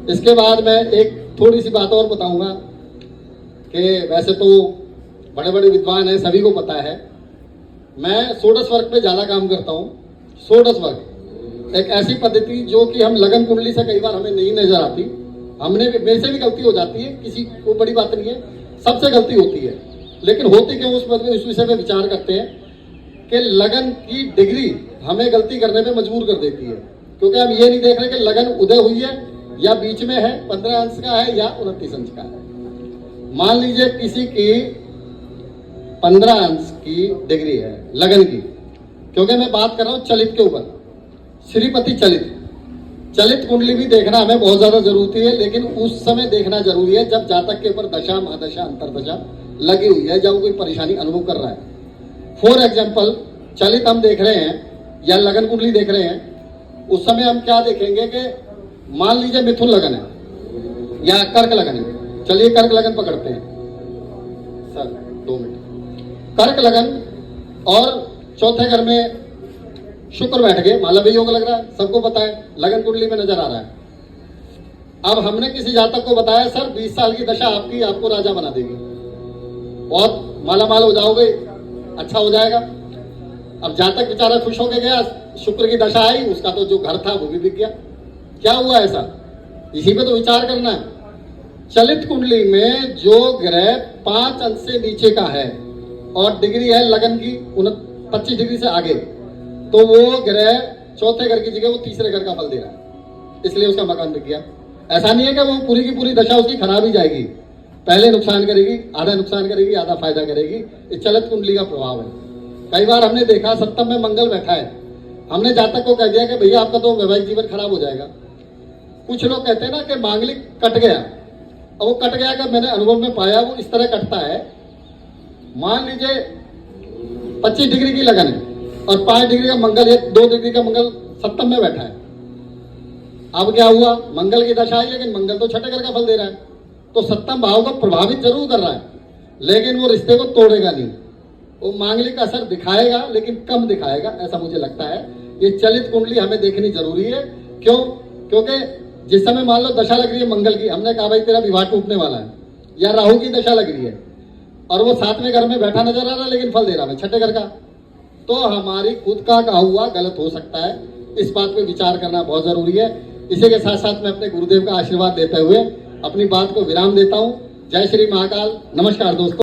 इसके बाद मैं एक थोड़ी सी बात और बताऊंगा कि वैसे तो बड़े बड़े विद्वान हैं, सभी को पता है। मैं षोडश वर्ग पे ज़्यादा काम करता हूँ। षोडश वर्ग एक ऐसी पद्धति जो कि हम लगन कुंडली से कई बार हमें नहीं नजर आती। मेरे से भी गलती हो जाती है, किसी को बड़ी बात नहीं है, सबसे गलती होती है। लेकिन होती क्यों, उस विषय पे विचार करते हैं कि लगन की डिग्री हमें गलती करने पे मजबूर कर देती है। क्योंकि हम ये नहीं देख रहे कि लगन उदय हुई है या बीच में है, 15 अंश का है या 29 अंश का है। मान लीजिए किसी की 15 अंश की डिग्री है लगन की, क्योंकि मैं बात कर रहा हूं चलित के ऊपर, श्रीपति चलित कुंडली भी देखना हमें बहुत ज्यादा जरूरी है। लेकिन उस समय देखना जरूरी है जब जातक के ऊपर दशा, महादशा, अंतरदशा लगी हुई है, जब कोई परेशानी अनुभव कर रहा है। फॉर एग्जाम्पल, चलित हम देख रहे हैं या लगन कुंडली देख रहे हैं, उस समय हम क्या देखेंगे कि मान लीजिए मिथुन लगन है या कर्क लगन है। चलिए कर्क लगन पकड़ते हैं सर, 2 मिनट। कर्क लगन और चौथे घर में शुक्र बैठ गए, मालव्य योग लग रहा है, सबको पता है, लगन कुंडली में नजर आ रहा है। अब हमने किसी जातक को बताया सर 20 साल की दशा आपकी आपको राजा बना देगी, बहुत मालामाल हो जाओगे, अच्छा हो जाएगा। अब जातक बेचारा खुश होके गया, शुक्र की दशा आई, उसका तो जो घर था वो भी बिक गया। क्या हुआ ऐसा, इसी पे तो विचार करना है। चलित कुंडली में जो ग्रह 5 अंश से नीचे का है और डिग्री है लगन की 25 डिग्री से आगे, तो वो ग्रह चौथे घर की जगह वो तीसरे घर का फल दे रहा है, इसलिए उसका मकान बिक गया। ऐसा नहीं है कि वो पूरी की पूरी दशा उसकी खराब ही जाएगी, पहले नुकसान करेगी, आधा नुकसान करेगी, आधा फायदा करेगी। ये चलित कुंडली का प्रभाव है। कई बार हमने देखा सप्तम में मंगल बैठा है, हमने जातक को कह दिया कि भैया आपका तो वैवाहिक जीवन खराब हो जाएगा। कुछ लोग कहते हैं ना कि मांगलिक कट गया, और वो कट गया का मैंने अनुभव में पाया, वो इस तरह कटता है। मान लीजिए 25 डिग्री की लगन है और 5 डिग्री का मंगल है, 2 डिग्री का मंगल सप्तम में बैठा है। अब क्या हुआ, मंगल की दशा आई, लेकिन मंगल तो छठे घर का फल दे रहा है, तो सप्तम भाव को प्रभावित जरूर कर रहा है, लेकिन वो रिश्ते को तोड़ेगा नहीं। वो मांगलिक असर दिखाएगा लेकिन कम दिखाएगा, ऐसा मुझे लगता है। ये चलित कुंडली हमें देखनी जरूरी है। क्यों? क्योंकि जिस समय मान लो दशा लग रही है मंगल की, हमने कहा भाई तेरा विवाह टूटने वाला है, या राहु की दशा लग रही है और वो 7वें घर में बैठा नजर आ रहा है लेकिन फल दे रहा है छठे घर का, तो हमारी खुद का कहा हुआ गलत हो सकता है। इस बात पे विचार करना बहुत जरूरी है। इसी के साथ साथ मैं अपने गुरुदेव का आशीर्वाद देते हुए अपनी बात को विराम देता हूं। जय श्री महाकाल। नमस्कार दोस्तों।